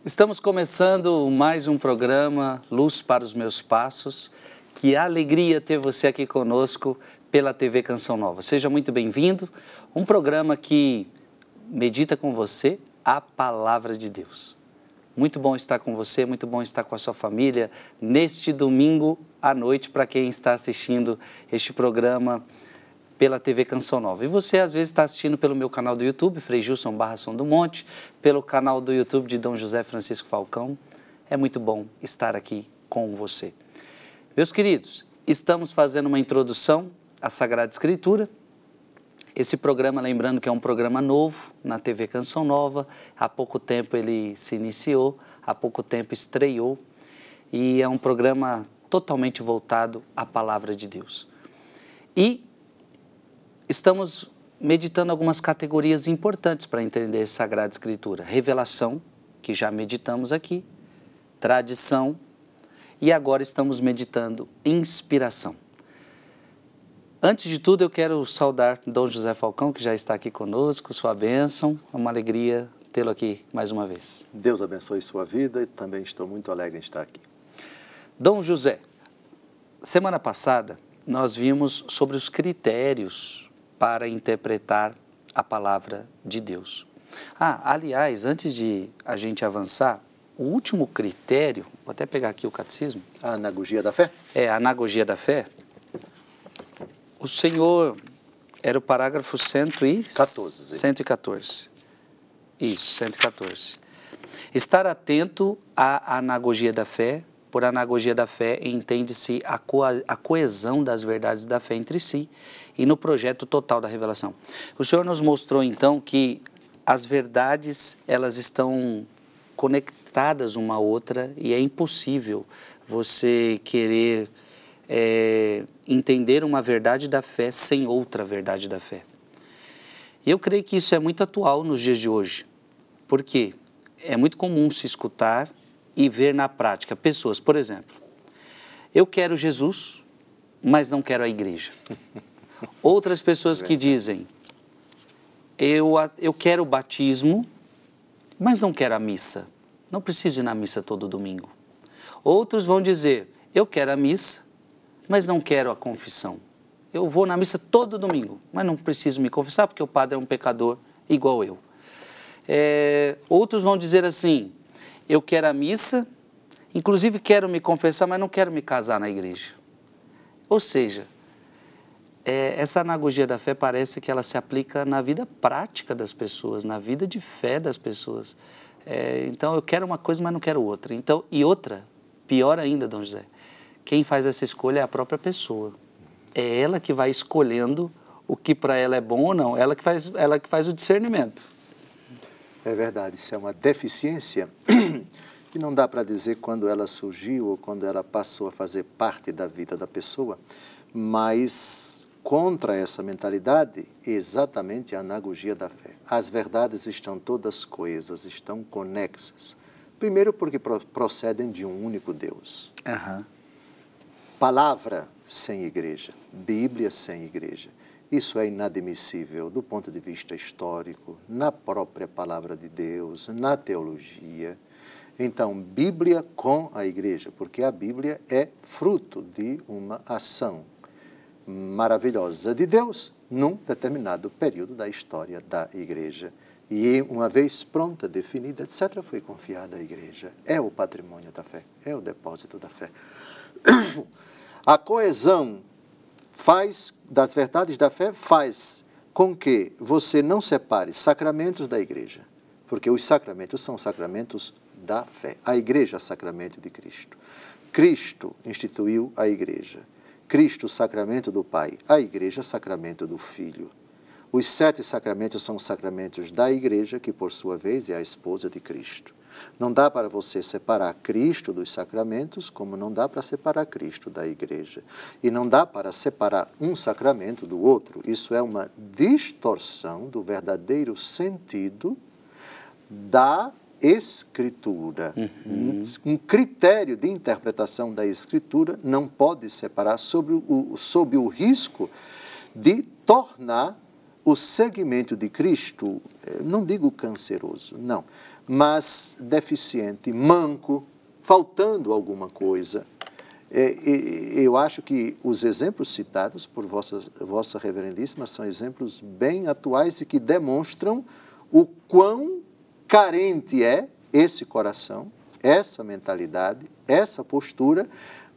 Estamos começando mais um programa Luz para os Meus Passos. Que alegria ter você aqui conosco pela TV Canção Nova. Seja muito bem-vindo. Um programa que medita com você a Palavra de Deus. Muito bom estar com você, muito bom estar com a sua família neste domingo à noite para quem está assistindo este programa pela TV Canção Nova. E você às vezes está assistindo pelo meu canal do YouTube, Frei Gilson / Som do Monte, pelo canal do YouTube de Dom José Francisco Falcão. É muito bom estar aqui com você. Meus queridos, estamos fazendo uma introdução à Sagrada Escritura. Esse programa, lembrando que é um programa novo na TV Canção Nova, há pouco tempo ele se iniciou, há pouco tempo estreou, e é um programa totalmente voltado à Palavra de Deus. E estamos meditando algumas categorias importantes para entender a Sagrada Escritura. Revelação, que já meditamos aqui, tradição, e agora estamos meditando inspiração. Antes de tudo, eu quero saudar Dom José Falcão, que já está aqui conosco, sua bênção. É uma alegria tê-lo aqui mais uma vez. Deus abençoe sua vida e também estou muito alegre em estar aqui. Dom José, semana passada nós vimos sobre os critérios para interpretar a palavra de Deus. Aliás, antes de a gente avançar, o último critério, vou até pegar aqui o catecismo. A anagogia da fé? É, a anagogia da fé. O Senhor, era o parágrafo 114. Isso, 114. Estar atento à anagogia da fé. Por anagogia da fé, entende-se a coesão das verdades da fé entre si e no projeto total da revelação. O Senhor nos mostrou, então, que as verdades, elas estão conectadas uma à outra e é impossível você querer entender uma verdade da fé sem outra verdade da fé. E eu creio que isso é muito atual nos dias de hoje, porque é muito comum se escutar e ver na prática pessoas, por exemplo, eu quero Jesus, mas não quero a igreja. Outras pessoas que dizem, eu quero o batismo, mas não quero a missa. Não preciso ir na missa todo domingo. Outros vão dizer, eu quero a missa, mas não quero a confissão. Eu vou na missa todo domingo, mas não preciso me confessar porque o padre é um pecador igual eu. Outros vão dizer assim, eu quero a missa, inclusive quero me confessar, mas não quero me casar na igreja. Ou seja, essa anagogia da fé parece que ela se aplica na vida prática das pessoas, na vida de fé das pessoas. Então, eu quero uma coisa, mas não quero outra. Então, e outra, pior ainda, Dom José, quem faz essa escolha é a própria pessoa. É ela que vai escolhendo o que para ela é bom ou não, ela que faz o discernimento. É verdade, isso é uma deficiência que não dá para dizer quando ela surgiu ou quando ela passou a fazer parte da vida da pessoa, mas contra essa mentalidade, exatamente a anagogia da fé. As verdades estão todas coesas, estão conexas. Primeiro porque procedem de um único Deus. Palavra sem igreja, Bíblia sem igreja. Isso é inadmissível do ponto de vista histórico, na própria palavra de Deus, na teologia. Então, Bíblia com a igreja, porque a Bíblia é fruto de uma ação maravilhosa de Deus num determinado período da história da igreja. E uma vez pronta, definida, etc., foi confiada à igreja. É o patrimônio da fé, é o depósito da fé. A coesão das verdades da fé faz com que você não separe sacramentos da igreja, porque os sacramentos são sacramentos da fé. A igreja é sacramento de Cristo. Cristo instituiu a igreja. Cristo, sacramento do Pai. A igreja, sacramento do Filho. Os 7 sacramentos são sacramentos da igreja, que por sua vez é a esposa de Cristo. Não dá para você separar Cristo dos sacramentos, como não dá para separar Cristo da igreja. E não dá para separar um sacramento do outro. Isso é uma distorção do verdadeiro sentido da Escritura. Um critério de interpretação da Escritura não pode separar sob o risco de tornar o segmento de Cristo, não digo canceroso, não, mas deficiente, manco, faltando alguma coisa. Eu acho que os exemplos citados por Vossa Reverendíssima são exemplos bem atuais e que demonstram o quão carente é esse coração, essa mentalidade, essa postura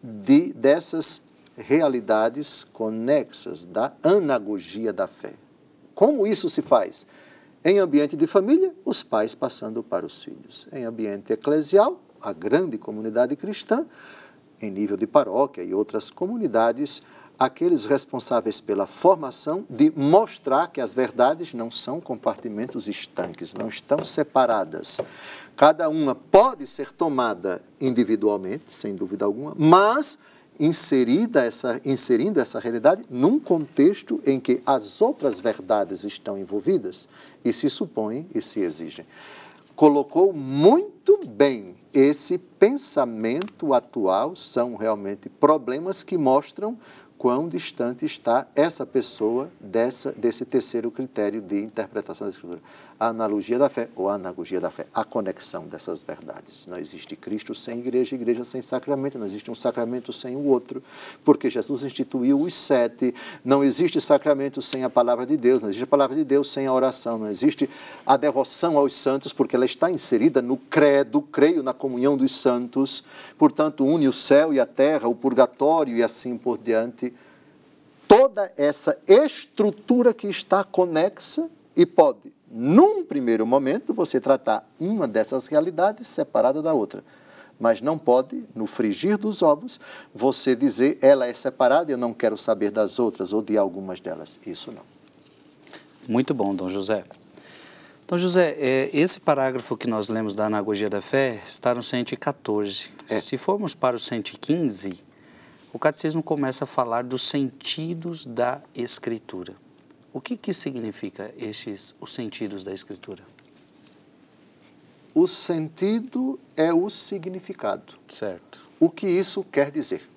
dessas realidades conexas da anagogia da fé. Como isso se faz? Em ambiente de família, os pais passando para os filhos. Em ambiente eclesial, a grande comunidade cristã, em nível de paróquia e outras comunidades, aqueles responsáveis pela formação de mostrar que as verdades não são compartimentos estanques, não estão separadas. Cada uma pode ser tomada individualmente, sem dúvida alguma, mas inserindo essa realidade num contexto em que as outras verdades estão envolvidas e se supõem e se exigem. Colocou muito bem esse pensamento atual, são realmente problemas que mostram quão distante está essa pessoa desse terceiro critério de interpretação da Escritura. A analogia da fé, ou a anagogia da fé, a conexão dessas verdades. Não existe Cristo sem igreja, igreja sem sacramento, não existe um sacramento sem o outro, porque Jesus instituiu os 7, não existe sacramento sem a palavra de Deus, não existe a palavra de Deus sem a oração, não existe a devoção aos santos, porque ela está inserida no credo, creio na comunhão dos santos, portanto une o céu e a terra, o purgatório e assim por diante. Toda essa estrutura que está conexa e pode, num primeiro momento, você tratar uma dessas realidades separada da outra. Mas não pode, no frigir dos ovos, você dizer, ela é separada e eu não quero saber das outras ou de algumas delas. Isso não. Muito bom, Dom José. Dom José, esse parágrafo que nós lemos da Anagogia da Fé está no 114. Se formos para o 115... o Catecismo começa a falar dos sentidos da Escritura. O que significa os sentidos da Escritura? O sentido é o significado. Certo. O que isso quer dizer?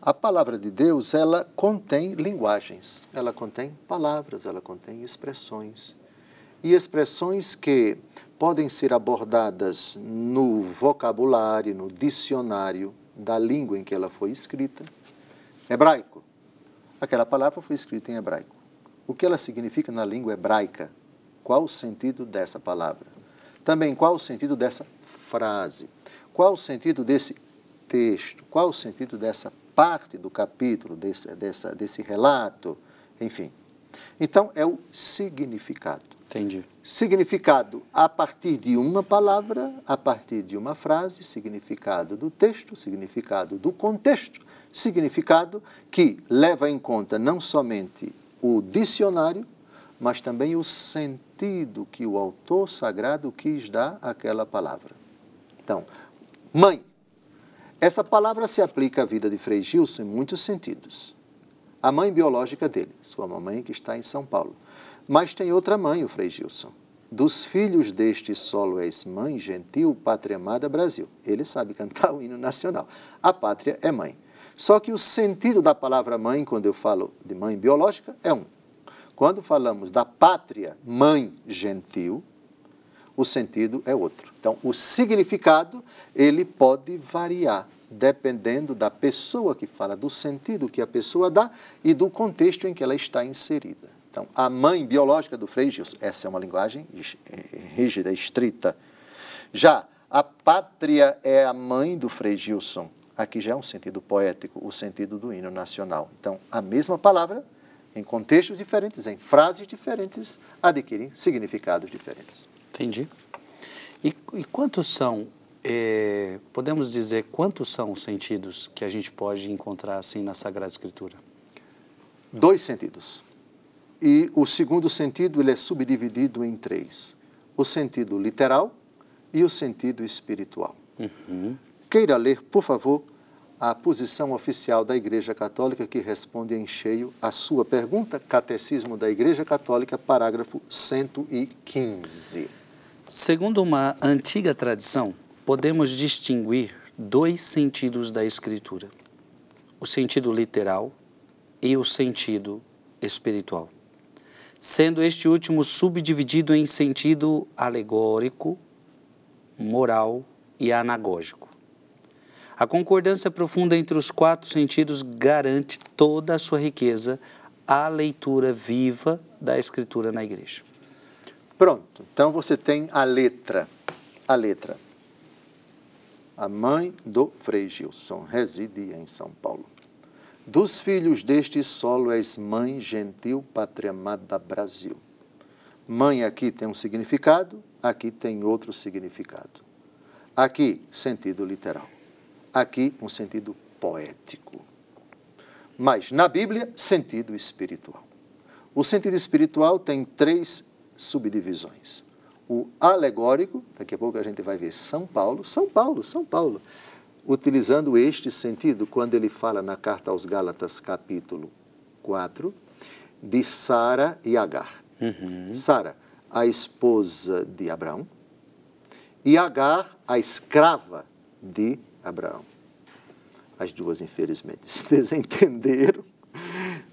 A palavra de Deus, ela contém linguagens, ela contém palavras, ela contém expressões. E expressões que podem ser abordadas no vocabulário, no dicionário, da língua em que ela foi escrita. Hebraico. Aquela palavra foi escrita em hebraico. O que ela significa na língua hebraica? Qual o sentido dessa palavra? Também, qual o sentido dessa frase? Qual o sentido desse texto? Qual o sentido dessa parte do capítulo, desse relato? Enfim. Então, é o significado. Entendi. Significado a partir de uma palavra, a partir de uma frase, significado do texto, significado do contexto, significado que leva em conta não somente o dicionário, mas também o sentido que o autor sagrado quis dar àquela palavra. Então, mãe. Essa palavra se aplica à vida de Frei Gilson em muitos sentidos. A mãe biológica dele, sua mamãe que está em São Paulo. Mas tem outra mãe, o Frei Gilson. Dos filhos deste solo és mãe, gentil, pátria amada, Brasil. Ele sabe cantar o hino nacional. A pátria é mãe. Só que o sentido da palavra mãe, quando eu falo de mãe biológica, é um. Quando falamos da pátria, mãe gentil, o sentido é outro. Então, o significado, ele pode variar, dependendo da pessoa que fala, do sentido que a pessoa dá e do contexto em que ela está inserida. Então, a mãe biológica do Frei Gilson, essa é uma linguagem rígida, estrita. Já a pátria é a mãe do Frei Gilson. Aqui já é um sentido poético, o sentido do hino nacional. Então, a mesma palavra, em contextos diferentes, em frases diferentes, adquirem significados diferentes. Entendi. E quantos são, podemos dizer, quantos são os sentidos que a gente pode encontrar assim na Sagrada Escritura? 2 sentidos. E o segundo sentido, ele é subdividido em 3. O sentido literal e o sentido espiritual. Queira ler, por favor, a posição oficial da Igreja Católica que responde em cheio à sua pergunta, Catecismo da Igreja Católica, parágrafo 115. Segundo uma antiga tradição, podemos distinguir 2 sentidos da Escritura: o sentido literal e o sentido espiritual. sendo este último subdividido em sentido alegórico, moral e anagógico. A concordância profunda entre os 4 sentidos garante toda a sua riqueza à leitura viva da Escritura na igreja. Pronto, então você tem a letra. A letra. A mãe do Frei Gilson residia em São Paulo. Dos filhos deste solo és mãe gentil, pátria amada Brasil. Mãe aqui tem um significado, aqui tem outro significado. Aqui, sentido literal. Aqui, um sentido poético. Mas, na Bíblia, sentido espiritual. O sentido espiritual tem 3 subdivisões. O alegórico, daqui a pouco a gente vai ver São Paulo, utilizando este sentido, quando ele fala na carta aos Gálatas, capítulo 4, de Sara e Agar. Sara, a esposa de Abraão, e Agar, a escrava de Abraão. As duas, infelizmente, se desentenderam.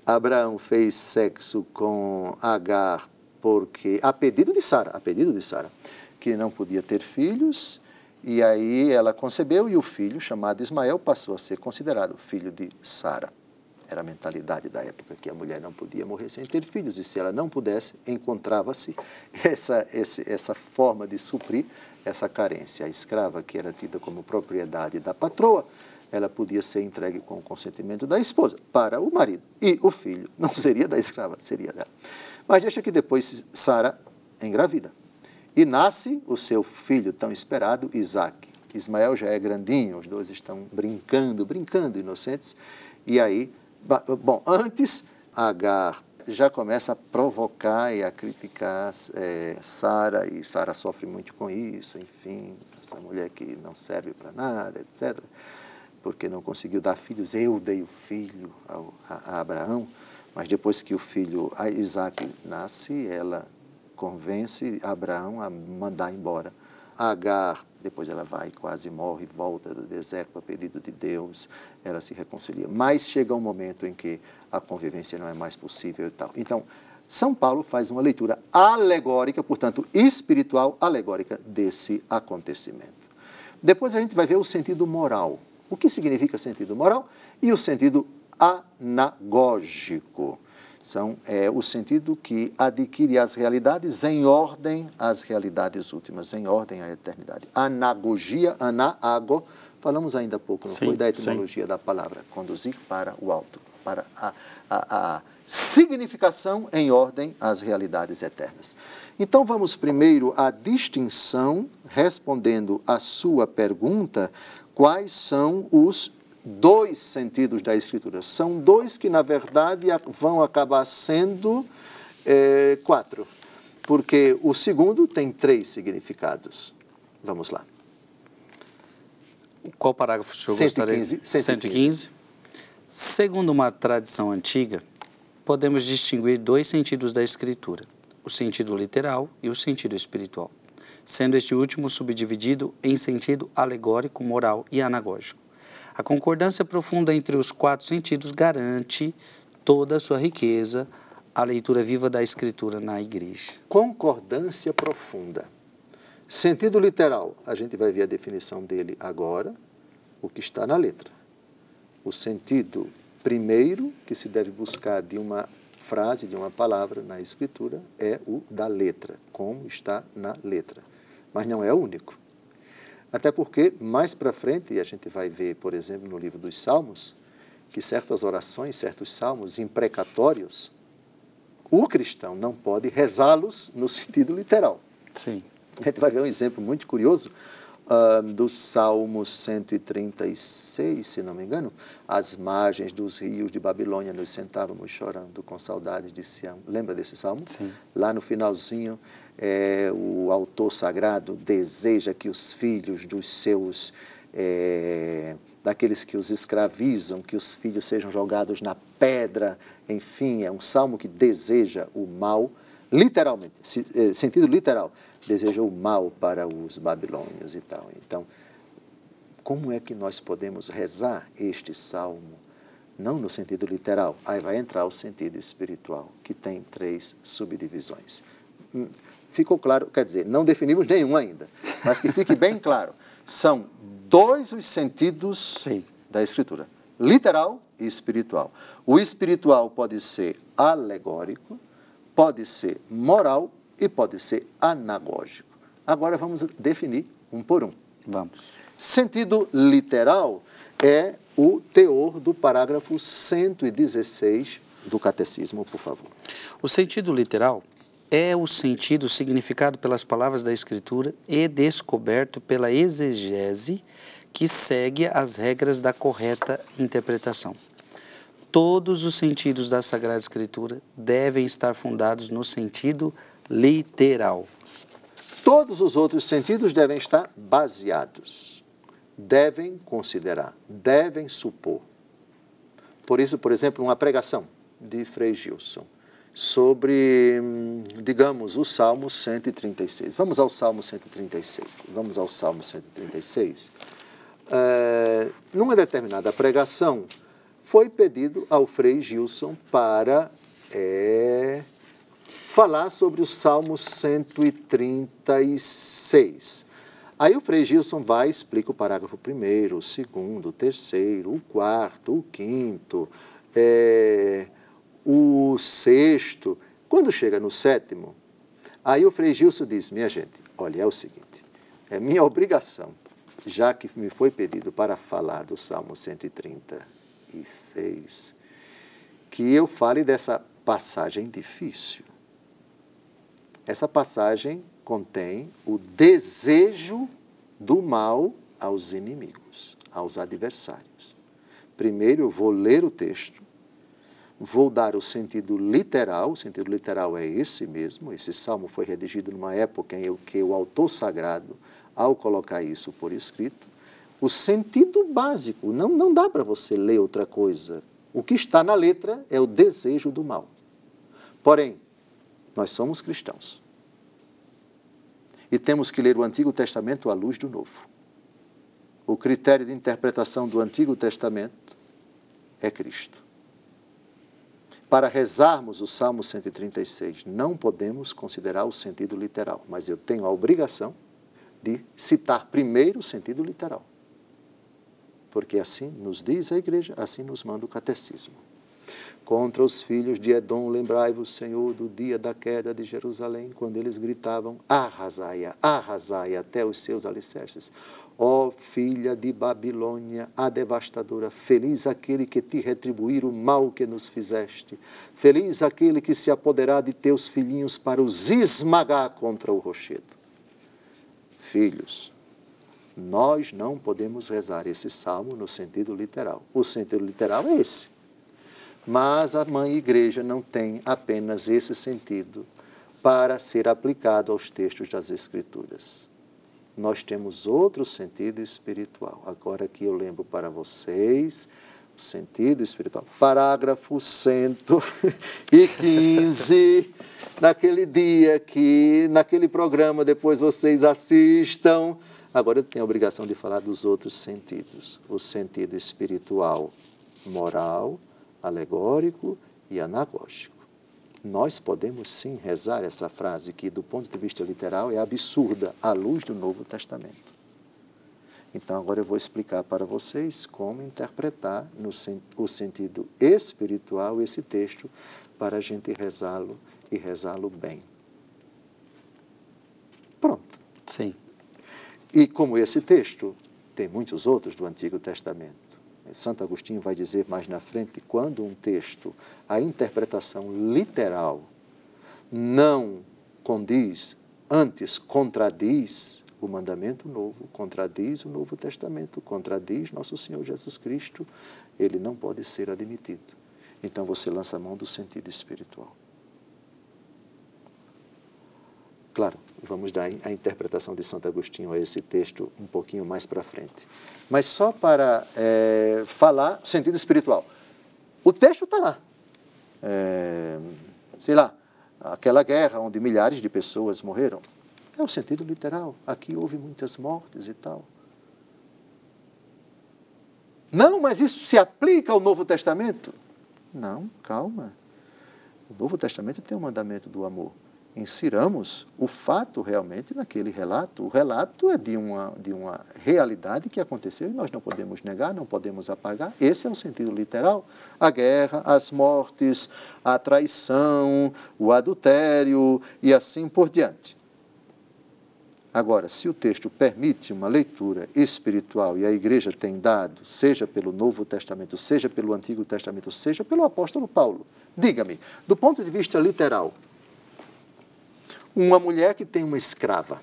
Abraão fez sexo com Agar porque, a pedido de Sara, que não podia ter filhos, e aí ela concebeu e o filho, chamado Ismael, passou a ser considerado filho de Sara. Era a mentalidade da época, que a mulher não podia morrer sem ter filhos, e se ela não pudesse, encontrava-se essa forma de suprir essa carência. A escrava, que era tida como propriedade da patroa, ela podia ser entregue com o consentimento da esposa para o marido. E o filho não seria da escrava, seria dela. Mas deixa que depois Sara engravida. E nasce o seu filho tão esperado, Isaque. Ismael já é grandinho, os dois estão brincando, inocentes. E aí, bom, antes, Agar já começa a provocar e a criticar Sara, e Sara sofre muito com isso, enfim, essa mulher que não serve para nada, etc., porque não conseguiu dar filhos. Eu dei o filho a Abraão, mas depois que o filho, Isaque, nasce, ela convence Abraão a mandar embora. Agar, depois ela vai, quase morre, volta do deserto a pedido de Deus, ela se reconcilia. Mas chega um momento em que a convivência não é mais possível e tal. Então, São Paulo faz uma leitura alegórica, portanto, espiritual alegórica desse acontecimento. Depois a gente vai ver o sentido moral. O que significa sentido moral? E o sentido anagógico. É o sentido que adquire as realidades em ordem às realidades últimas, em ordem à eternidade. Anagogia, anago, falamos ainda há pouco, não foi? Da etimologia da palavra, conduzir para o alto, para a significação em ordem às realidades eternas. Então vamos primeiro à distinção, respondendo à sua pergunta, quais são os 2 sentidos da Escritura. São 2 que, na verdade, vão acabar sendo 4, porque o segundo tem 3 significados. Vamos lá. Qual parágrafo o senhor gostaria? 115. Segundo uma tradição antiga, podemos distinguir 2 sentidos da Escritura, o sentido literal e o sentido espiritual, sendo este último subdividido em sentido alegórico, moral e anagógico. A concordância profunda entre os 4 sentidos garante toda a sua riqueza à leitura viva da Escritura na igreja. Concordância profunda. Sentido literal, a gente vai ver a definição dele agora, o que está na letra. O sentido primeiro que se deve buscar de uma frase, de uma palavra na Escritura, é o da letra, como está na letra. Mas não é o único. Até porque, mais para frente, a gente vai ver, por exemplo, no livro dos Salmos, que certas orações, certos salmos imprecatórios, o cristão não pode rezá-los no sentido literal. Sim. A gente vai ver um exemplo muito curioso do Salmo 136, se não me engano, às margens dos rios de Babilônia, nos sentávamos chorando com saudades de Sião. Lembra desse salmo? Sim. Lá no finalzinho, o autor sagrado deseja que os filhos dos seus, daqueles que os escravizam, que os filhos sejam jogados na pedra, enfim, é um salmo que deseja o mal, literalmente, sentido literal, deseja o mal para os babilônios e tal. Então, como é que nós podemos rezar este salmo não no sentido literal. Aí vai entrar o sentido espiritual, que tem 3 subdivisões. Ficou claro? Quer dizer, não definimos nenhum ainda, mas que fique bem claro. São 2 os sentidos Sim. da Escritura, literal e espiritual. O espiritual pode ser alegórico, pode ser moral e pode ser anagógico. Agora vamos definir um por um. Vamos. Sentido literal é o teor do parágrafo 116 do Catecismo, por favor. O sentido literal é o sentido significado pelas palavras da Escritura e descoberto pela exegese que segue as regras da correta interpretação. Todos os sentidos da Sagrada Escritura devem estar fundados no sentido literal. Todos os outros sentidos devem estar baseados, devem considerar, devem supor. Por isso, por exemplo, uma pregação de Frei Gilson sobre, digamos, o Salmo 136. Vamos ao Salmo 136. Vamos ao Salmo 136. Numa determinada pregação, foi pedido ao Frei Gilson para falar sobre o Salmo 136. Aí o Frei Gilson vai e explica o parágrafo 1º, o 2º, o 3º, o 4º, o 5º, o 6º. Quando chega no 7º, aí o Frei Gilson diz: minha gente, olha, é o seguinte, é minha obrigação, já que me foi pedido para falar do Salmo 136, que eu fale dessa passagem difícil. Essa passagem contém o desejo do mal aos inimigos, aos adversários. Primeiro eu vou ler o texto, vou dar o sentido literal é esse mesmo, esse salmo foi redigido numa época em que o autor sagrado, ao colocar isso por escrito, o sentido básico, não dá para você ler outra coisa. O que está na letra é o desejo do mal. Porém, nós somos cristãos. E temos que ler o Antigo Testamento à luz do Novo. O critério de interpretação do Antigo Testamento é Cristo. Para rezarmos o Salmo 136, não podemos considerar o sentido literal, mas eu tenho a obrigação de citar primeiro o sentido literal. Porque assim nos diz a Igreja, assim nos manda o Catecismo. Contra os filhos de Edom, lembrai-vos, Senhor, do dia da queda de Jerusalém, quando eles gritavam: arrasai-a, arrasai até os seus alicerces. Ó filha de Babilônia, a devastadora, feliz aquele que te retribuir o mal que nos fizeste. Feliz aquele que se apoderar de teus filhinhos para os esmagar contra o rochedo. Filhos, nós não podemos rezar esse salmo no sentido literal. O sentido literal é esse. Mas a Mãe Igreja não tem apenas esse sentido para ser aplicado aos textos das Escrituras. Nós temos outro sentido espiritual. Agora aqui eu lembro para vocês o sentido espiritual. Parágrafo 115, naquele dia que, naquele programa, depois vocês assistam. Agora eu tenho a obrigação de falar dos outros sentidos. O sentido espiritual, moral, alegórico e anagógico. Nós podemos sim rezar essa frase que, do ponto de vista literal, é absurda à luz do Novo Testamento. Então, agora eu vou explicar para vocês como interpretar o sentido espiritual esse texto para a gente rezá-lo e rezá-lo bem. Pronto. Sim. E como esse texto, tem muitos outros do Antigo Testamento. Santo Agostinho vai dizer mais na frente, quando um texto, a interpretação literal não condiz, antes contradiz o mandamento novo, contradiz o Novo Testamento, contradiz nosso Senhor Jesus Cristo, ele não pode ser admitido. Então você lança a mão do sentido espiritual. Claro, vamos dar a interpretação de Santo Agostinho a esse texto um pouquinho mais para frente. Mas só para falar sentido espiritual. O texto está lá. Sei lá, aquela guerra onde milhares de pessoas morreram. É o sentido literal. Aqui houve muitas mortes e tal. Não, mas isso se aplica ao Novo Testamento? Não, calma. O Novo Testamento tem o mandamento do amor. Insiramos o fato realmente naquele relato. O relato é de uma realidade que aconteceu e nós não podemos negar, não podemos apagar. Esse é o sentido literal. A guerra, as mortes, a traição, o adultério e assim por diante. Agora, se o texto permite uma leitura espiritual e a igreja tem dado, seja pelo Novo Testamento, seja pelo Antigo Testamento, seja pelo apóstolo Paulo, diga-me, do ponto de vista literal, uma mulher que tem uma escrava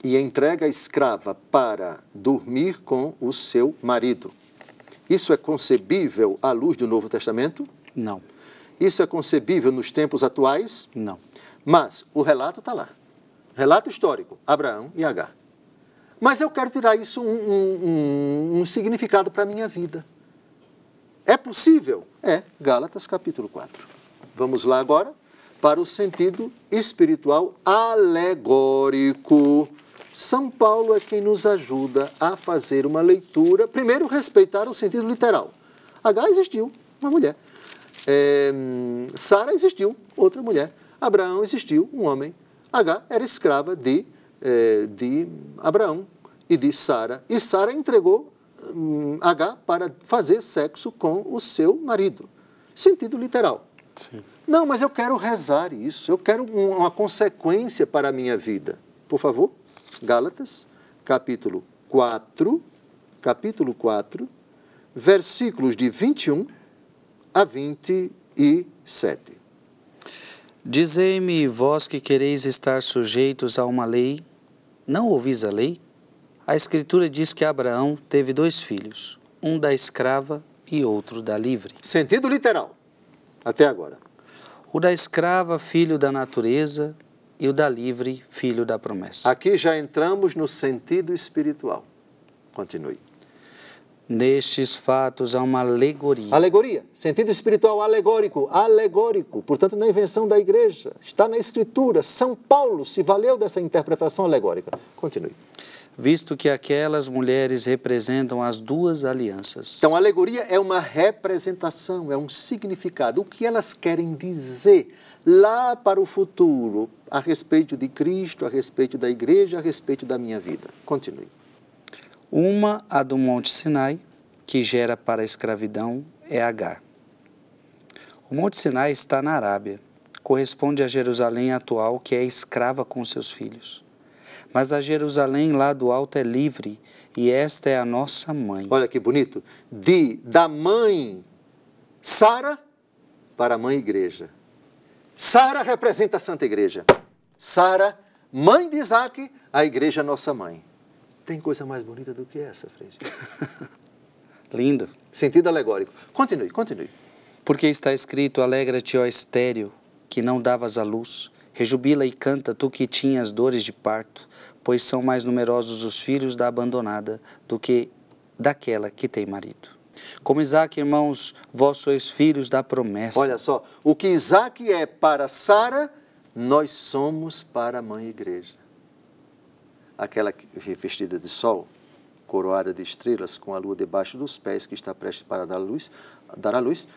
e entrega a escrava para dormir com o seu marido, isso é concebível à luz do Novo Testamento? Não. Isso é concebível nos tempos atuais? Não. Mas o relato está lá. Relato histórico, Abraão e Agar. Mas eu quero tirar isso um significado para a minha vida. É possível? É, Gálatas capítulo 4. Vamos lá agora para o sentido espiritual alegórico. São Paulo é quem nos ajuda a fazer uma leitura, primeiro respeitar o sentido literal. Agar existiu, uma mulher. Sara existiu, outra mulher. Abraão existiu, um homem. Agar era escrava de Abraão e de Sara. E Sara entregou Agar para fazer sexo com o seu marido. Sentido literal. Sim. Não, mas eu quero rezar isso. Eu quero uma consequência para a minha vida. Por favor, Gálatas, capítulo 4, versículos de 21 a 27. Dizei-me, vós que quereis estar sujeitos a uma lei, não ouvis a lei? A Escritura diz que Abraão teve 2 filhos, um da escrava e outro da livre. Sentido literal, até agora. O da escrava, filho da natureza, e o da livre, filho da promessa. Aqui já entramos no sentido espiritual. Continue. Nestes fatos há uma alegoria. Alegoria, sentido espiritual alegórico, portanto, na invenção da igreja, está na Escritura. São Paulo se valeu dessa interpretação alegórica. Continue. Visto que aquelas mulheres representam as 2 alianças. Então, a alegoria é uma representação, é um significado. O que elas querem dizer lá para o futuro, a respeito de Cristo, a respeito da igreja, a respeito da minha vida. Continue. Uma, a do Monte Sinai, que gera para a escravidão, é Agar. O Monte Sinai está na Arábia, corresponde a Jerusalém atual, que é escrava com seus filhos. Mas a Jerusalém lá do alto é livre, e esta é a nossa mãe. Olha que bonito. Da mãe Sara para a mãe igreja. Sara representa a Santa Igreja. Sara, mãe de Isaac, a igreja nossa mãe. Tem coisa mais bonita do que essa, Frei? Lindo. Sentido alegórico. Continue. Porque está escrito, alegra-te, ó estéril, que não davas à luz. Rejubila e canta, tu que tinhas dores de parto, pois são mais numerosos os filhos da abandonada do que daquela que tem marido. Como Isaac, irmãos, vós sois filhos da promessa. Olha só, o que Isaac é para Sara, nós somos para a mãe igreja. Aquela vestida de sol, coroada de estrelas, com a lua debaixo dos pés, que está prestes para dar à luz,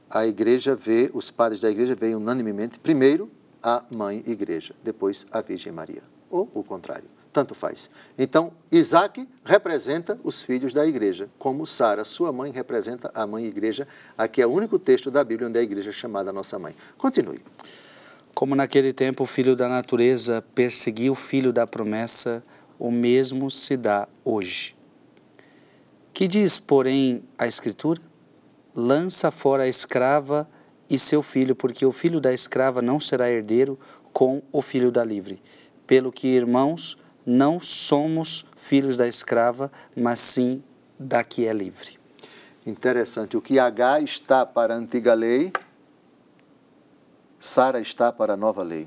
a igreja vê, os padres da igreja veem unanimemente, primeiro a mãe igreja, depois a Virgem Maria, ou o contrário, tanto faz. Então, Isaac representa os filhos da igreja, como Sara, sua mãe, representa a mãe igreja. Aqui é o único texto da Bíblia onde a igreja é chamada nossa mãe. Continue. Como naquele tempo o filho da natureza perseguiu o filho da promessa, o mesmo se dá hoje. Que diz, porém, a Escritura? Lança fora a escrava e seu filho, porque o filho da escrava não será herdeiro com o filho da livre. Pelo que, irmãos, não somos filhos da escrava, mas sim da que é livre. Interessante. O que Agar está para a antiga lei, Sara está para a nova lei.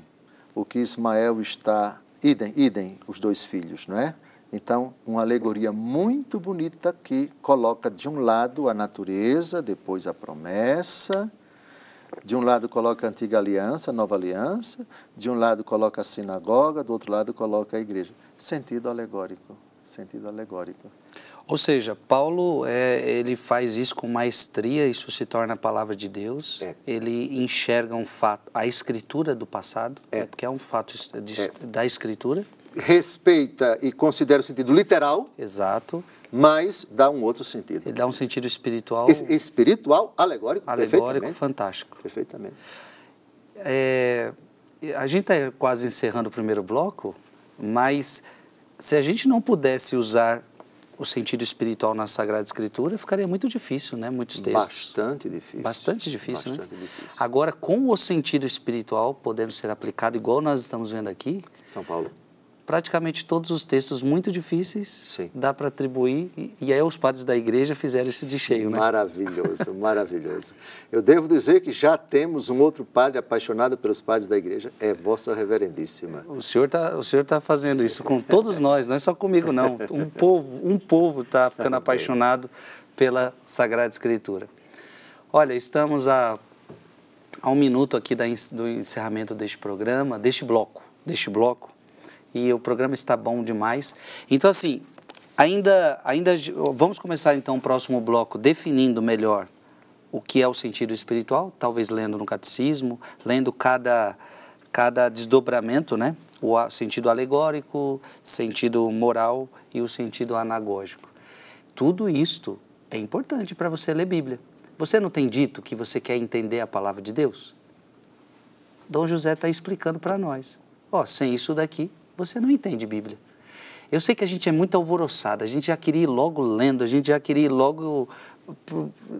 O que Ismael está, idem, os 2 filhos, não é? Então, uma alegoria muito bonita que coloca de um lado a natureza, depois a promessa, de um lado coloca a antiga aliança, a nova aliança, de um lado coloca a sinagoga, do outro lado coloca a igreja. Sentido alegórico, sentido alegórico. Ou seja, Paulo, ele faz isso com maestria, isso se torna a palavra de Deus. Ele enxerga um fato, a escritura do passado, porque é um fato da escritura. Respeita e considera o sentido literal. Exato. Mas dá um outro sentido. Ele dá um sentido espiritual. Espiritual, alegórico, alegórico, fantástico. Perfeitamente. A gente está quase encerrando o primeiro bloco, mas se a gente não pudesse usar o sentido espiritual na Sagrada Escritura, ficaria muito difícil, né? Muitos textos. Bastante difícil. Bastante difícil, Bastante né? difícil. Agora, com o sentido espiritual podendo ser aplicado, igual nós estamos vendo aqui, São Paulo, praticamente todos os textos muito difíceis, sim, dá para atribuir, e aí os padres da igreja fizeram isso de cheio, né? Maravilhoso, maravilhoso. Eu devo dizer que já temos um outro padre apaixonado pelos padres da igreja, é Vossa Reverendíssima. O senhor tá fazendo isso com todos nós, não é só comigo não. Um povo está ficando apaixonado pela Sagrada Escritura. Olha, estamos a um minuto aqui do encerramento deste programa, deste bloco. E o programa está bom demais. Então, assim, ainda vamos começar então o próximo bloco definindo melhor o que é o sentido espiritual, talvez lendo no catecismo, lendo cada desdobramento, né? O sentido alegórico, sentido moral e o sentido anagógico. Tudo isto é importante para você ler Bíblia. Você não tem dito que você quer entender a palavra de Deus? Dom José está explicando para nós. Sem isso daqui, você não entende Bíblia. Eu sei que a gente é muito alvoroçado, a gente já queria ir logo lendo, a gente já queria ir logo...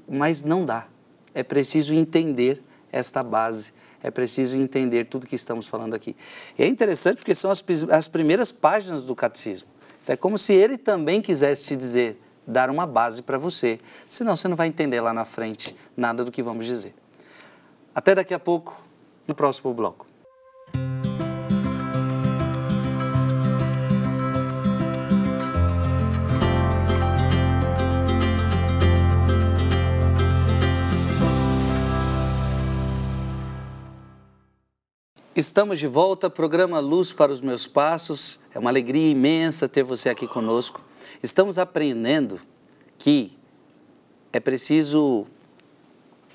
Mas não dá. É preciso entender esta base, é preciso entender tudo que estamos falando aqui. E é interessante porque são as primeiras páginas do catecismo. Então, é como se ele também quisesse te dizer, dar uma base para você. Senão você não vai entender lá na frente nada do que vamos dizer. Até daqui a pouco, no próximo bloco. Estamos de volta, programa Luz para os Meus Passos. É uma alegria imensa ter você aqui conosco. Estamos aprendendo que é preciso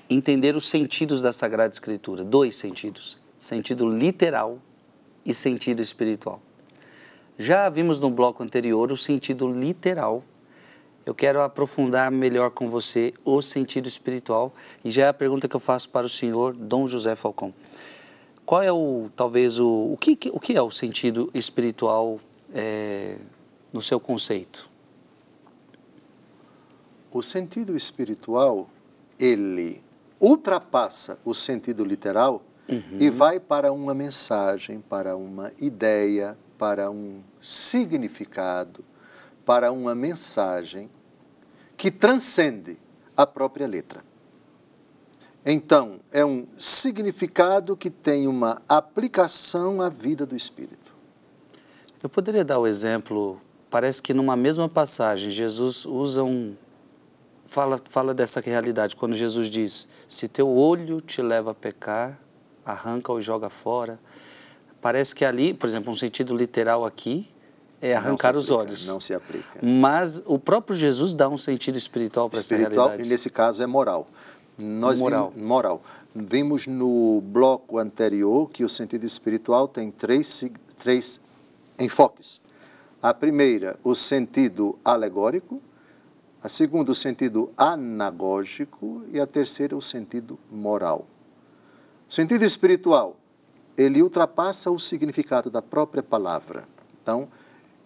entender os sentidos da Sagrada Escritura. 2 sentidos, sentido literal e sentido espiritual. Já vimos no bloco anterior o sentido literal. Eu quero aprofundar melhor com você o sentido espiritual. E já é a pergunta que eu faço para o senhor Dom José Falcão. Qual é o que é o sentido espiritual no seu conceito? O sentido espiritual, ele ultrapassa o sentido literal e vai para uma mensagem, para uma ideia, para um significado, para uma mensagem que transcende a própria letra. Então, é um significado que tem uma aplicação à vida do espírito. Eu poderia dar o exemplo, parece que numa mesma passagem, Jesus usa fala dessa realidade, quando Jesus diz, se teu olho te leva a pecar, arranca-o e joga fora. Parece que ali, por exemplo, um sentido literal aqui, é arrancar os olhos. Não se aplica. Mas o próprio Jesus dá um sentido espiritual para essa realidade. E nesse caso é moral. Moral. Vimos no bloco anterior que o sentido espiritual tem três enfoques. A primeira, o sentido alegórico. A segunda, o sentido anagógico. E a terceira, o sentido moral. O sentido espiritual, ele ultrapassa o significado da própria palavra. Então,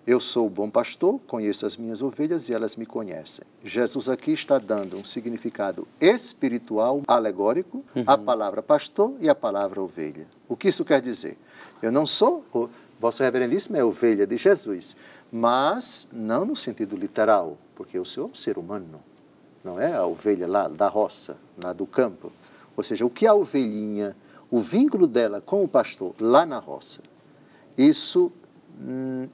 eu sou o bom pastor, conheço as minhas ovelhas e elas me conhecem. Jesus aqui está dando um significado espiritual, alegórico, a palavra pastor e a palavra ovelha. O que isso quer dizer? Eu não sou, Vossa Reverendíssima é ovelha de Jesus, mas não no sentido literal, porque eu sou um ser humano, não é a ovelha lá da roça, lá do campo. Ou seja, o que a ovelhinha, o vínculo dela com o pastor lá na roça, isso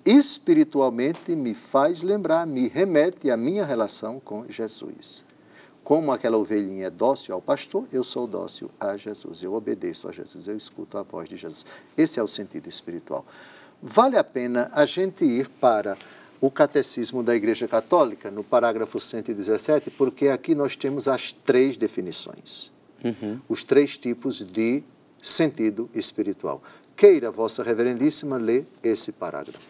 espiritualmente me faz lembrar, me remete à minha relação com Jesus. Como aquela ovelhinha é dócil ao pastor, eu sou dócil a Jesus, eu obedeço a Jesus, eu escuto a voz de Jesus. Esse é o sentido espiritual. Vale a pena a gente ir para o Catecismo da Igreja Católica, no parágrafo 117, porque aqui nós temos as 3 definições, os 3 tipos de sentido espiritual. Queira, Vossa Reverendíssima, ler esse parágrafo.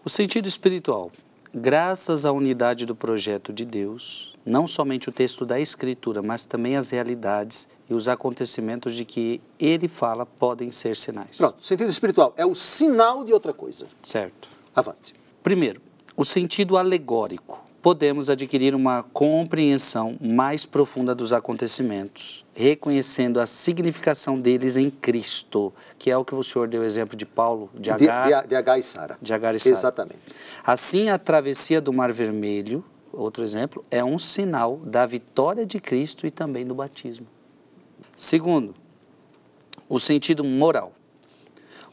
O sentido espiritual. Graças à unidade do projeto de Deus, não somente o texto da Escritura, mas também as realidades e os acontecimentos de que ele fala podem ser sinais. Pronto, sentido espiritual é o sinal de outra coisa. Certo. Avante. Primeiro, o sentido alegórico. Podemos adquirir uma compreensão mais profunda dos acontecimentos, reconhecendo a significação deles em Cristo, que é o que o senhor deu exemplo de Paulo, de Agar, de Agar e Sara. De Agar e Sara. Exatamente. Assim, a travessia do Mar Vermelho, outro exemplo, é um sinal da vitória de Cristo e também do batismo. Segundo, o sentido moral.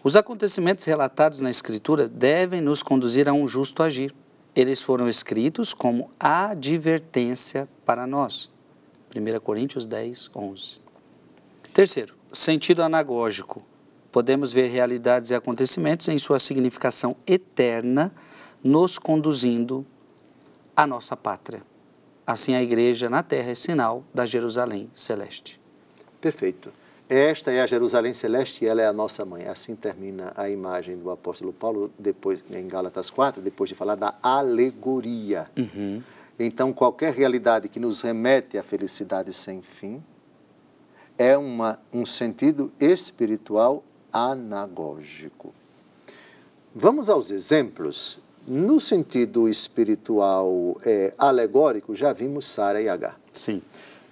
Os acontecimentos relatados na Escritura devem nos conduzir a um justo agir. Eles foram escritos como advertência para nós. 1 Coríntios 10, 11. Terceiro, sentido anagógico. Podemos ver realidades e acontecimentos em sua significação eterna, nos conduzindo à nossa pátria. Assim, a igreja na terra é sinal da Jerusalém celeste. Perfeito. Esta é a Jerusalém celeste e ela é a nossa mãe. Assim termina a imagem do apóstolo Paulo, depois em Gálatas 4, depois de falar da alegoria. Então, qualquer realidade que nos remete à felicidade sem fim é um sentido espiritual anagógico. Vamos aos exemplos. No sentido espiritual alegórico, já vimos Sara e Agar. Sim.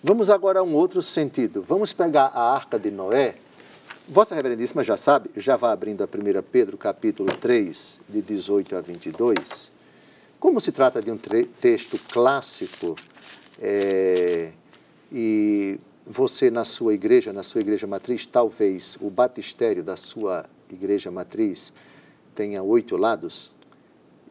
Vamos agora a um outro sentido. Vamos pegar a Arca de Noé. Vossa Reverendíssima já sabe, já vai abrindo a 1 Pedro, capítulo 3, de 18 a 22. Como se trata de um texto clássico, e você na sua igreja matriz, talvez o batistério da sua igreja matriz tenha 8 lados,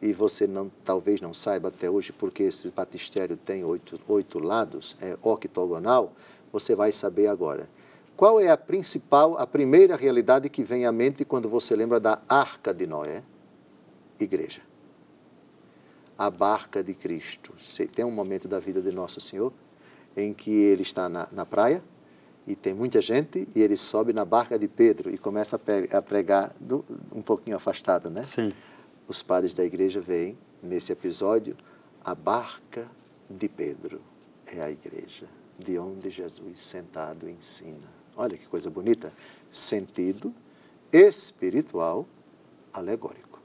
e você talvez não saiba até hoje porque esse batistério tem 8 lados, é octogonal, você vai saber agora. Qual é a primeira realidade que vem à mente quando você lembra da Arca de Noé? Igreja. A barca de Cristo. Tem um momento da vida de Nosso Senhor em que ele está na praia e tem muita gente e ele sobe na barca de Pedro e começa a pregar um pouquinho afastado, né? Sim. Os padres da igreja veem, nesse episódio, a barca de Pedro é a igreja, de onde Jesus sentado ensina. Olha que coisa bonita. Sentido espiritual alegórico.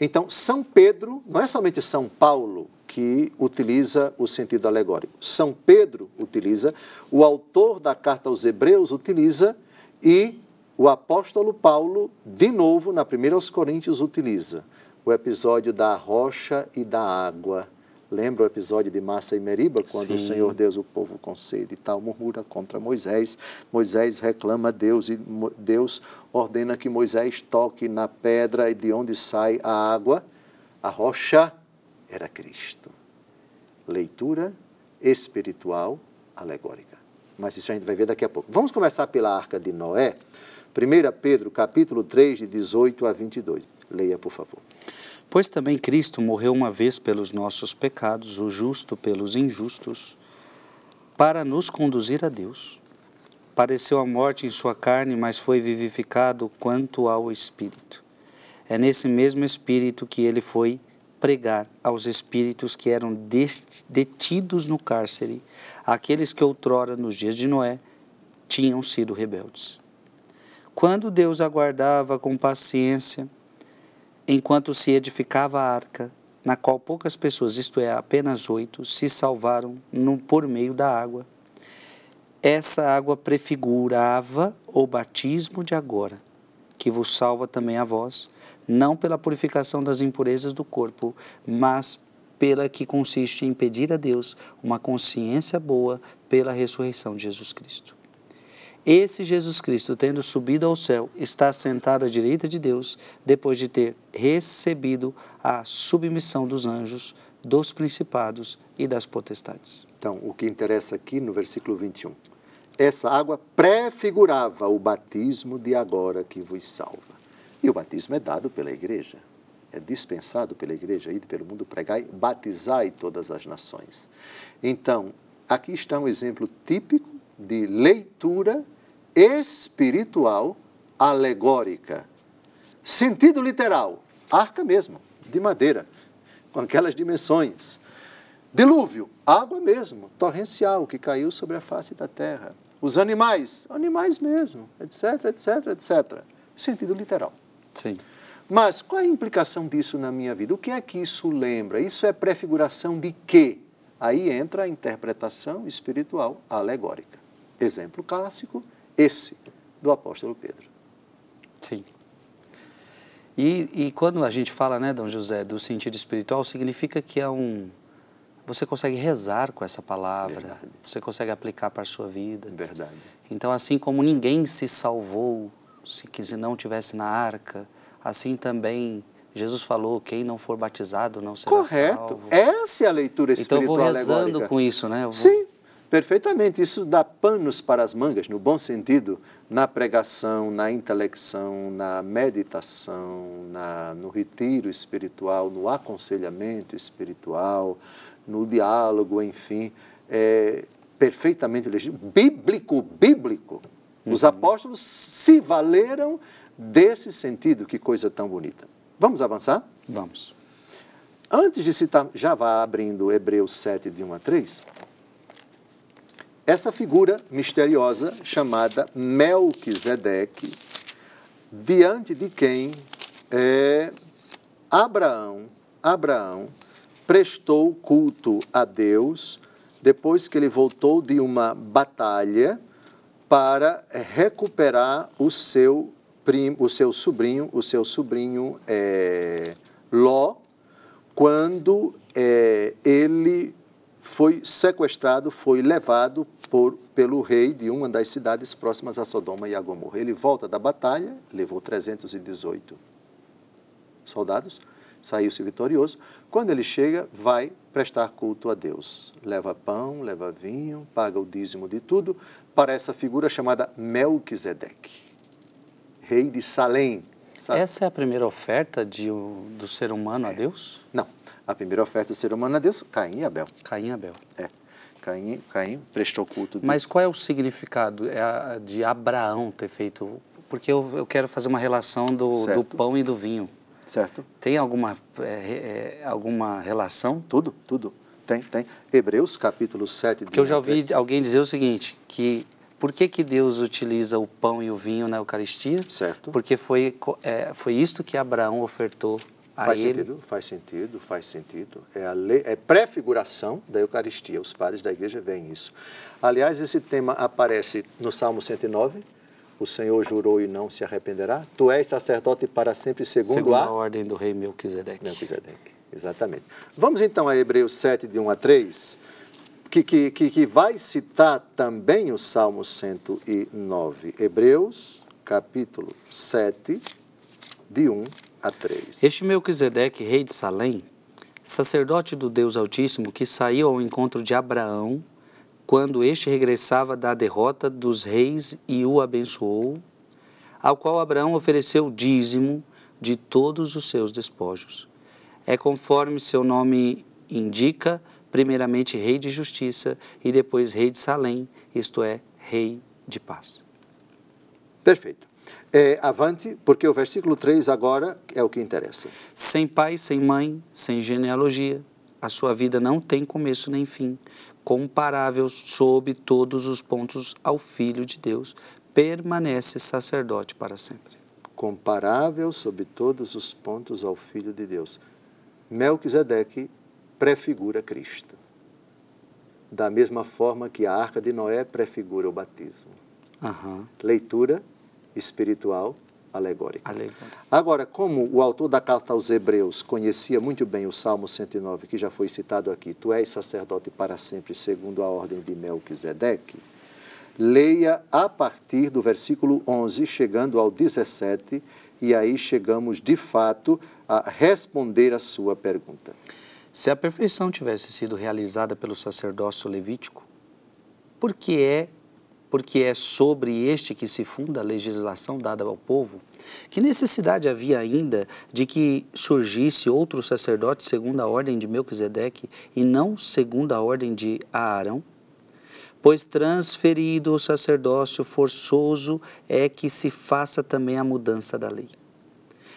Então, São Pedro, não é somente São Paulo que utiliza o sentido alegórico. São Pedro utiliza, o autor da carta aos Hebreus utiliza e o apóstolo Paulo, de novo, na 1 aos Coríntios, utiliza o episódio da rocha e da água. Lembra o episódio de Massa e Meriba, quando Sim. O Senhor Deus, o povo com sede e tal, murmura contra Moisés. Moisés reclama a Deus e Deus ordena que Moisés toque na pedra e de onde sai a água. A rocha era Cristo. Leitura espiritual alegórica. Mas isso a gente vai ver daqui a pouco. Vamos começar pela Arca de Noé. 1 Pedro, capítulo 3, de 18 a 22. Leia, por favor. Pois também Cristo morreu uma vez pelos nossos pecados, o justo pelos injustos, para nos conduzir a Deus. Padeceu a morte em sua carne, mas foi vivificado quanto ao Espírito. É nesse mesmo Espírito que ele foi pregar aos espíritos que eram detidos no cárcere, aqueles que outrora, nos dias de Noé, tinham sido rebeldes. Quando Deus aguardava com paciência, enquanto se edificava a arca, na qual poucas pessoas, isto é, apenas 8, se salvaram por meio da água. Essa água prefigurava o batismo de agora, que vos salva também a vós, não pela purificação das impurezas do corpo, mas pela que consiste em pedir a Deus uma consciência boa pela ressurreição de Jesus Cristo. Esse Jesus Cristo, tendo subido ao céu, está sentado à direita de Deus, depois de ter recebido a submissão dos anjos, dos principados e das potestades. Então, o que interessa aqui no versículo 21, essa água prefigurava o batismo de agora que vos salva. E o batismo é dado pela igreja. é dispensado pela igreja, ide pelo mundo, pregai, batizai todas as nações. Então, aqui está um exemplo típico de leitura espiritual alegórica. Sentido literal, arca mesmo, de madeira, com aquelas dimensões. Dilúvio, água mesmo, torrencial, que caiu sobre a face da terra. Os animais, animais mesmo, etc, etc, etc. Sentido literal. Sim. Mas qual é a implicação disso na minha vida? O que é que isso lembra? Isso é prefiguração de quê? Aí entra a interpretação espiritual alegórica. Exemplo clássico, esse, do apóstolo Pedro. Sim. E quando a gente fala, né, Dom José, do sentido espiritual, significa que você consegue rezar com essa palavra, verdade. Você consegue aplicar para a sua vida. Verdade. Então, assim como ninguém se salvou se não tivesse na arca, assim também Jesus falou, quem não for batizado não será correto. Salvo. Essa é a leitura espiritual então, eu vou rezando alegórica. Com isso, né? Sim, perfeitamente. Isso dá panos para as mangas, no bom sentido, na pregação, na intelecção, na meditação, no retiro espiritual, no aconselhamento espiritual, no diálogo, enfim, perfeitamente legítimo, bíblico. Os apóstolos se valeram desse sentido, que coisa tão bonita. Vamos avançar? Vamos. Antes de citar, já vá abrindo Hebreus 7, de 1 a 3, essa figura misteriosa chamada Melquisedeque, diante de quem Abraão prestou culto a Deus depois que ele voltou de uma batalha para recuperar o seu sobrinho Ló, quando ele foi sequestrado, foi levado pelo rei de uma das cidades próximas a Sodoma e a Gomorra. Ele volta da batalha, levou 318 soldados, saiu-se vitorioso. Quando ele chega, vai prestar culto a Deus. Leva pão, leva vinho, paga o dízimo de tudo para essa figura chamada Melquisedeque, rei de Salém. Sabe? Essa é a primeira oferta do ser humano a Deus? Não. A primeira oferta do ser humano a Deus, Caim e Abel. Caim e Abel. Caim prestou culto. Mas qual é o significado de Abraão ter feito? Porque eu quero fazer uma relação do pão e do vinho. Certo. Tem alguma relação? Tudo. Tem. Hebreus, capítulo 7. Porque eu já ouvi alguém dizer o seguinte, que por que Deus utiliza o pão e o vinho na Eucaristia? Certo. Porque foi isto que Abraão ofertou a ele. Faz sentido. É prefiguração da Eucaristia. Os padres da igreja veem isso. Aliás, esse tema aparece no Salmo 109. O Senhor jurou e não se arrependerá. Tu és sacerdote para sempre, segundo a ordem do rei Melquisedeque. Exatamente. Vamos então a Hebreus 7, de 1 a 3, que vai citar também o Salmo 109. Hebreus, capítulo 7, de 1 a 3. Este Melquisedeque, rei de Salém, sacerdote do Deus Altíssimo, que saiu ao encontro de Abraão, quando este regressava da derrota dos reis e o abençoou, ao qual Abraão ofereceu o dízimo de todos os seus despojos. É conforme seu nome indica, primeiramente rei de justiça e depois rei de Salém, isto é, rei de paz. Perfeito. Avante, porque o versículo 3 agora é o que interessa. Sem pai, sem mãe, sem genealogia, a sua vida não tem começo nem fim, comparável sob todos os pontos ao Filho de Deus, permanece sacerdote para sempre. Comparável sob todos os pontos ao Filho de Deus. Melquisedeque prefigura Cristo. Da mesma forma que a Arca de Noé prefigura o batismo. Leitura espiritual alegórica. Agora, como o autor da carta aos Hebreus conhecia muito bem o Salmo 109, que já foi citado aqui, tu és sacerdote para sempre, segundo a ordem de Melquisedeque, leia a partir do versículo 11, chegando ao 17, e aí chegamos, de fato, a responder a sua pergunta. Se a perfeição tivesse sido realizada pelo sacerdócio levítico, por que porque é sobre este que se funda a legislação dada ao povo? Que necessidade havia ainda de que surgisse outro sacerdote segundo a ordem de Melquisedeque e não segundo a ordem de Aarão? Pois transferido o sacerdócio forçoso é que se faça também a mudança da lei.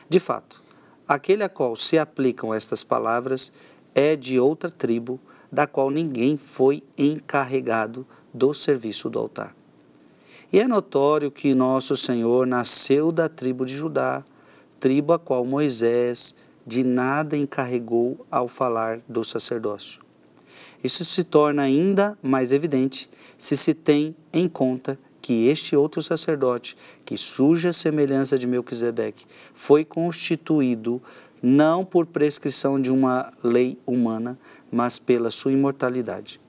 De fato, aquele a qual se aplicam estas palavras é de outra tribo, da qual ninguém foi encarregado do serviço do altar. E é notório que nosso Senhor nasceu da tribo de Judá, tribo a qual Moisés de nada encarregou ao falar do sacerdócio. Isso se torna ainda mais evidente se tem em conta que este outro sacerdote, que surge à semelhança de Melquisedeque, foi constituído não por prescrição de uma lei humana, mas pela sua imortalidade.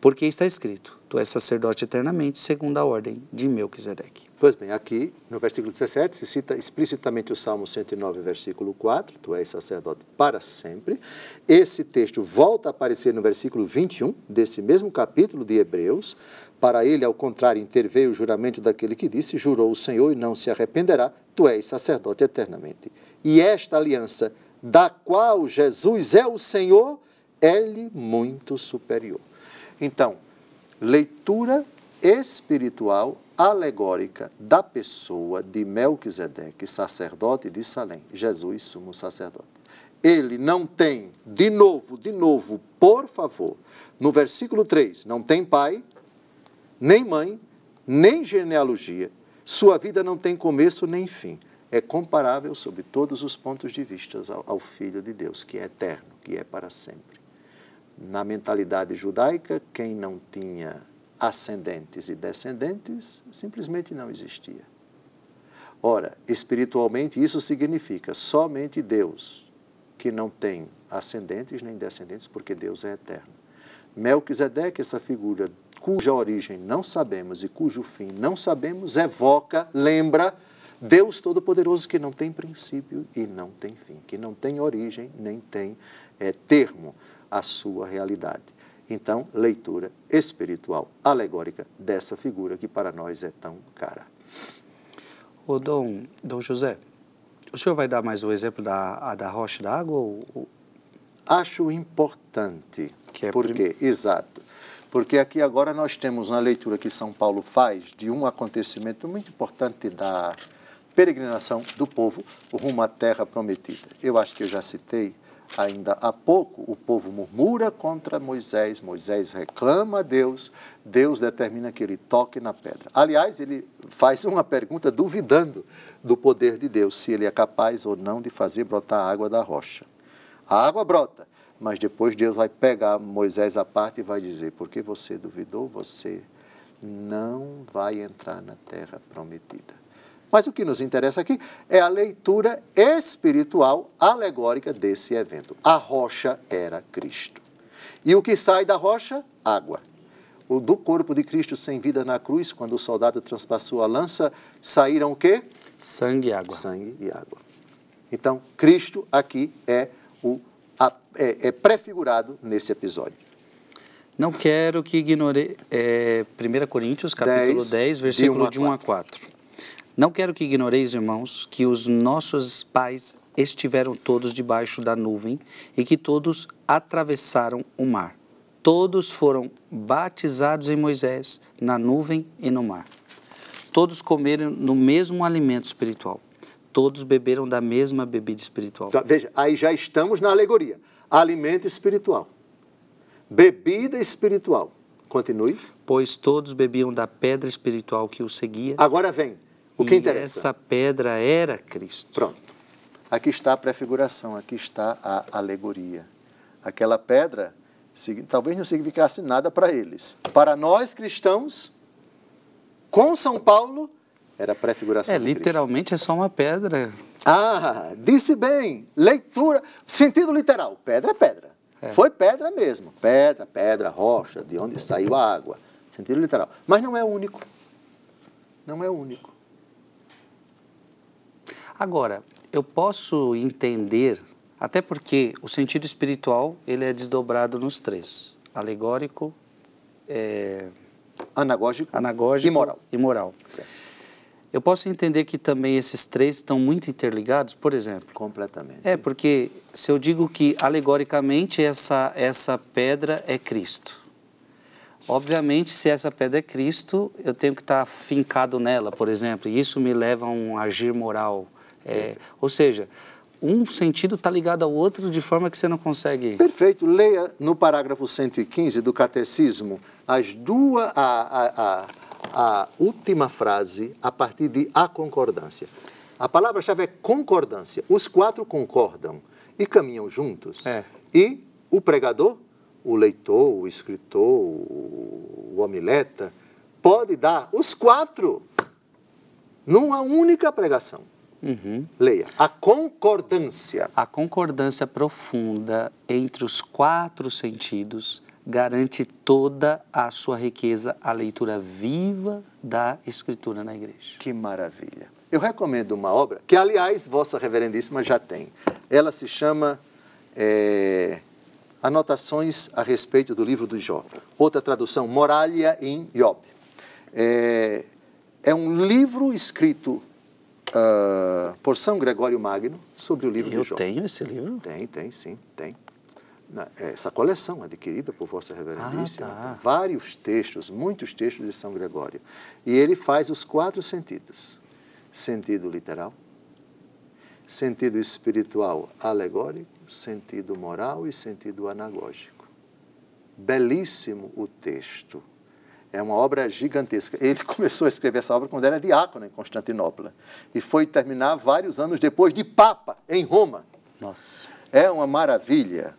Porque está escrito, tu és sacerdote eternamente, segundo a ordem de Melquisedeque. Pois bem, aqui no versículo 17 se cita explicitamente o Salmo 109, versículo 4, tu és sacerdote para sempre. Esse texto volta a aparecer no versículo 21 desse mesmo capítulo de Hebreus. Para ele, ao contrário, interveio o juramento daquele que disse, jurou o Senhor e não se arrependerá, tu és sacerdote eternamente. E esta aliança, da qual Jesus é o Senhor, é-lhe muito superior. Então, leitura espiritual alegórica da pessoa de Melquisedeque, sacerdote de Salém, Jesus, sumo sacerdote. Ele não tem, de novo, por favor, no versículo 3, não tem pai, nem mãe, nem genealogia. Sua vida não tem começo nem fim. É comparável sob todos os pontos de vista ao Filho de Deus, que é eterno, que é para sempre. Na mentalidade judaica, quem não tinha ascendentes e descendentes, simplesmente não existia. Ora, espiritualmente, isso significa somente Deus, que não tem ascendentes nem descendentes, porque Deus é eterno. Melquisedeque, essa figura cuja origem não sabemos e cujo fim não sabemos, evoca, lembra Deus Todo-Poderoso, que não tem princípio e não tem fim, que não tem origem nem tem termo a sua realidade. Então, leitura espiritual alegórica dessa figura que para nós é tão cara. Ô, Dom José, o senhor vai dar mais um exemplo da rocha da água? Acho importante, porque, exato, porque aqui agora nós temos uma leitura que São Paulo faz de um acontecimento muito importante da peregrinação do povo rumo à terra prometida. Eu acho que eu já citei ainda há pouco, o povo murmura contra Moisés, Moisés reclama a Deus, Deus determina que ele toque na pedra. Aliás, ele faz uma pergunta duvidando do poder de Deus, se ele é capaz ou não de fazer brotar a água da rocha. A água brota, mas depois Deus vai pegar Moisés à parte e vai dizer, porque você duvidou, você não vai entrar na terra prometida. Mas o que nos interessa aqui é a leitura espiritual alegórica desse evento. A rocha era Cristo. E o que sai da rocha? Água. O do corpo de Cristo sem vida na cruz, quando o soldado transpassou a lança, saíram o quê? Sangue e água. Sangue e água. Então, Cristo aqui é prefigurado nesse episódio. Não quero que ignore 1 Coríntios, capítulo 10, versículo de 1 a 4. Não quero que ignoreis, irmãos, que os nossos pais estiveram todos debaixo da nuvem e que todos atravessaram o mar. Todos foram batizados em Moisés, na nuvem e no mar. Todos comeram no mesmo alimento espiritual. Todos beberam da mesma bebida espiritual. Então, veja, aí já estamos na alegoria. Alimento espiritual. Bebida espiritual. Continue. Pois todos bebiam da pedra espiritual que os seguia. Agora vem. O que interessa? Essa pedra era Cristo. Pronto. Aqui está a prefiguração, aqui está a alegoria. Aquela pedra talvez não significasse nada para eles. Para nós cristãos, com São Paulo, era a prefiguração de Cristo. Literalmente é só uma pedra. Ah, disse bem. Leitura, sentido literal. Pedra é pedra. Foi pedra mesmo. Pedra, rocha, de onde saiu a água. Sentido literal. Mas não é único. Não é único. Agora, eu posso entender, até porque o sentido espiritual ele é desdobrado nos três. Alegórico, Anagógico e moral. Certo. Eu posso entender que também esses três estão muito interligados, por exemplo? Completamente. Porque se eu digo que alegoricamente essa pedra é Cristo, obviamente se essa pedra é Cristo, eu tenho que estar fincado nela, por exemplo, e isso me leva a um agir moral. Ou seja, um sentido está ligado ao outro de forma que você não consegue... Perfeito. Leia no parágrafo 115 do Catecismo a última frase a partir de a concordância. A palavra-chave é concordância. Os quatro concordam e caminham juntos. E o pregador, o leitor, o escritor, o homileta, pode dar os quatro numa única pregação. Leia. A concordância. A concordância profunda entre os quatro sentidos garante toda a sua riqueza, a leitura viva da Escritura na igreja. Que maravilha. Eu recomendo uma obra que, aliás, Vossa Reverendíssima já tem. Ela se chama Anotações a respeito do livro do Jó. Outra tradução, Moralia in Job. É um livro escrito por São Gregório Magno sobre o livro de Jó. Eu tenho esse livro? Tem, sim, tem. Essa coleção adquirida por Vossa Reverendíssima, tá. vários textos, muitos textos de São Gregório. E ele faz os quatro sentidos. Sentido literal, sentido espiritual alegórico, sentido moral e sentido anagógico. Belíssimo o texto. É uma obra gigantesca. Ele começou a escrever essa obra quando era diácono em Constantinopla. E foi terminar vários anos depois de Papa, em Roma. Nossa. É uma maravilha.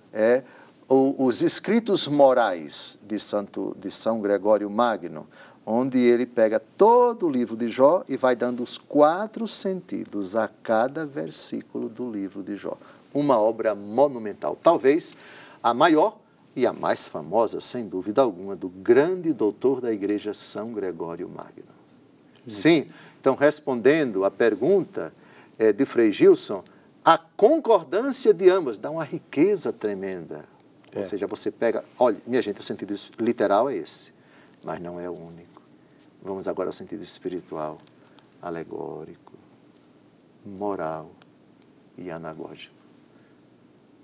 Os escritos morais de São Gregório Magno, onde ele pega todo o livro de Jó e vai dando os quatro sentidos a cada versículo do livro de Jó. Uma obra monumental. Talvez a maior e a mais famosa, sem dúvida alguma, do grande doutor da Igreja, São Gregório Magno. Sim, então, respondendo à pergunta de Frei Gilson, a concordância de ambas dá uma riqueza tremenda. Ou seja, você pega... Olha, minha gente, o sentido literal é esse, mas não é o único. Vamos agora ao sentido espiritual, alegórico, moral e anagógico.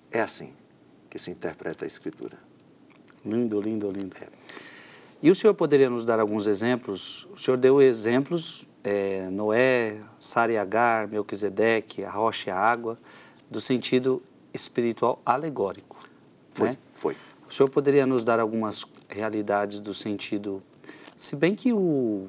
É assim que se interpreta a Escritura. Lindo, lindo, lindo. E o senhor poderia nos dar alguns exemplos? O senhor deu exemplos, Noé, Sara e Agar, Melquisedeque, a rocha e a água, do sentido espiritual alegórico. Foi. O senhor poderia nos dar algumas realidades do sentido... Se bem que o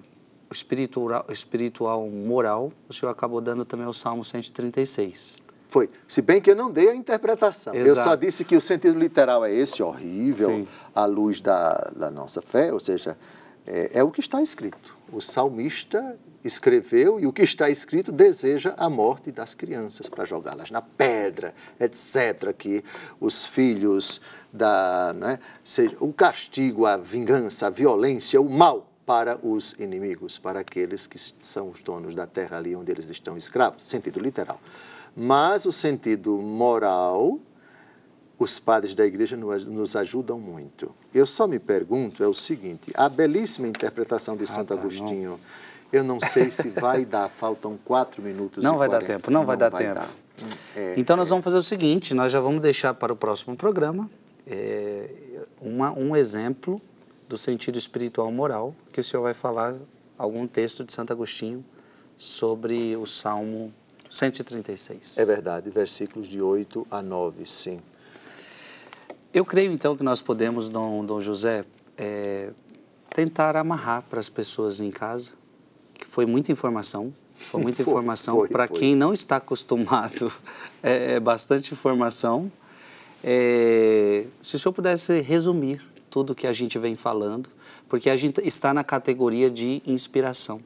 espiritual moral, o senhor acabou dando também o Salmo 136. Foi. Se bem que eu não dei a interpretação. Exato. Eu só disse que o sentido literal é esse, horrível, Sim. à luz da nossa fé, ou seja, é o que está escrito. O salmista escreveu e o que está escrito deseja a morte das crianças para jogá-las na pedra, etc. Que os filhos seja o castigo, a vingança, a violência, o mal para os inimigos, para aqueles que são os donos da terra ali onde eles estão escravos, sentido literal. Mas o sentido moral, os padres da igreja nos ajudam muito. Eu só me pergunto, é o seguinte, a belíssima interpretação de Santo Agostinho, eu não sei se vai dar, faltam 4 minutos não e vai 40. Dar tempo, não vai dar tempo. Então nós vamos fazer o seguinte, nós já vamos deixar para o próximo programa um exemplo do sentido espiritual moral, que o senhor vai falar algum texto de Santo Agostinho sobre o Salmo 136. É verdade, versículos de 8 a 9, sim. Eu creio, então, que nós podemos, Dom José, tentar amarrar para as pessoas em casa, que foi muita informação, para quem não está acostumado, é bastante informação. Se o senhor pudesse resumir tudo que a gente vem falando, porque a gente está na categoria de inspiração.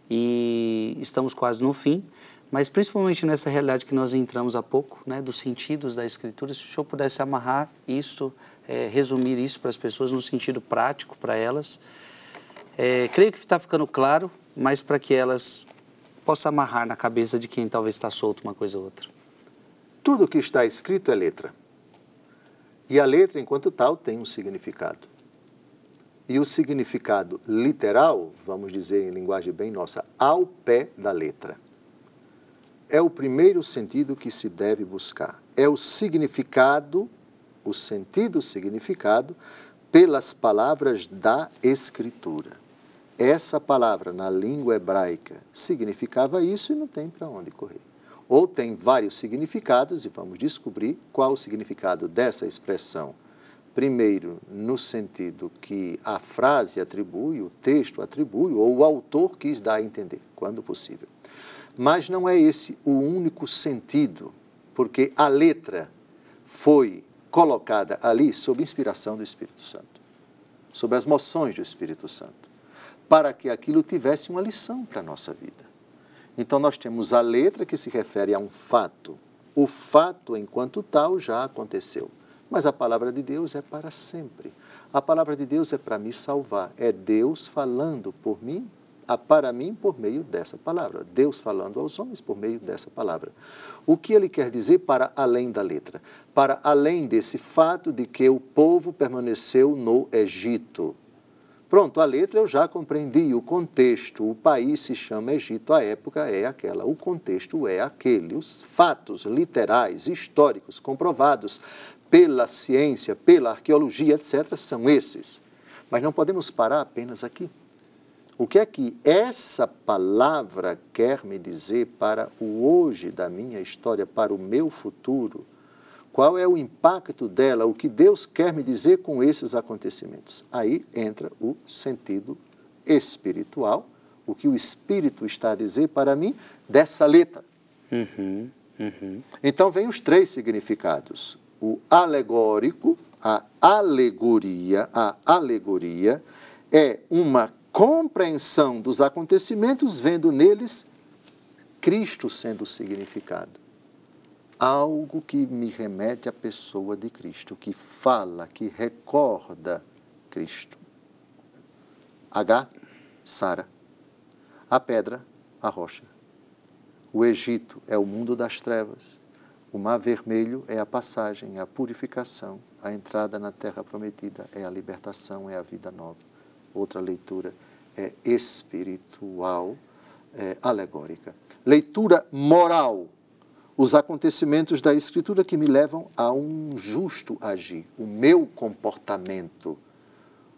E estamos quase no fim, mas principalmente nessa realidade que nós entramos há pouco, dos sentidos da Escritura, se o senhor pudesse amarrar isso, resumir isso para as pessoas no sentido prático para elas. Creio que está ficando claro, mas para que elas possam amarrar na cabeça de quem talvez está solto uma coisa ou outra. Tudo que está escrito é letra. E a letra, enquanto tal, tem um significado. E o significado literal, vamos dizer em linguagem bem nossa, ao pé da letra. É o primeiro sentido que se deve buscar. É o significado, o sentido significado, pelas palavras da Escritura. Essa palavra na língua hebraica significava isso e não tem para onde correr. Ou tem vários significados e vamos descobrir qual o significado dessa expressão. Primeiro, no sentido que a frase atribui, o texto atribui, ou o autor quis dar a entender, quando possível. Mas não é esse o único sentido, porque a letra foi colocada ali sob inspiração do Espírito Santo, sob as moções do Espírito Santo, para que aquilo tivesse uma lição para a nossa vida. Então, nós temos a letra que se refere a um fato. O fato, enquanto tal, já aconteceu. Mas a palavra de Deus é para sempre. A palavra de Deus é para me salvar. É Deus falando por mim, para mim, por meio dessa palavra. Deus falando aos homens por meio dessa palavra. O que ele quer dizer para além da letra? Para além desse fato de que o povo permaneceu no Egito. Pronto, a letra eu já compreendi, o contexto, o país se chama Egito, a época é aquela, o contexto é aquele. Os fatos literais, históricos, comprovados pela ciência, pela arqueologia, etc., são esses. Mas não podemos parar apenas aqui. O que é que essa palavra quer me dizer para o hoje da minha história, para o meu futuro? Qual é o impacto dela? O que Deus quer me dizer com esses acontecimentos? Aí entra o sentido espiritual, o que o Espírito está a dizer para mim dessa letra. Então, vem os três significados. O alegórico, a alegoria é uma compreensão dos acontecimentos, vendo neles Cristo sendo significado. Algo que me remete à pessoa de Cristo, que fala, que recorda Cristo. H, Sara. A pedra, a rocha. O Egito é o mundo das trevas. O mar vermelho é a passagem, é a purificação. A entrada na terra prometida é a libertação, é a vida nova. Outra leitura é espiritual, alegórica. Leitura moral. Os acontecimentos da Escritura que me levam a um justo agir, o meu comportamento,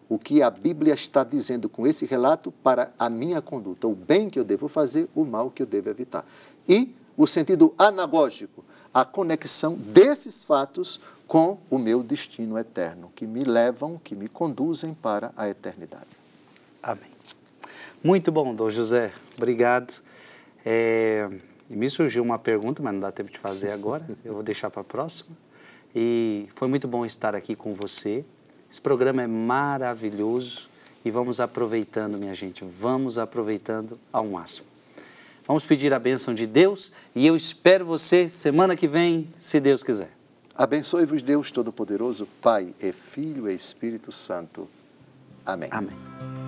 o que a Bíblia está dizendo com esse relato para a minha conduta, o bem que eu devo fazer, o mal que eu devo evitar. E o sentido anagógico, a conexão desses fatos com o meu destino eterno, que me levam, que me conduzem para a eternidade. Amém. Muito bom, Dom José. Obrigado. E me surgiu uma pergunta, mas não dá tempo de fazer agora, eu vou deixar para a próxima. E foi muito bom estar aqui com você. Esse programa é maravilhoso e vamos aproveitando, minha gente, vamos aproveitando ao máximo. Vamos pedir a bênção de Deus e eu espero você semana que vem, se Deus quiser. Abençoe-vos Deus Todo-Poderoso, Pai e Filho e Espírito Santo. Amém. Amém.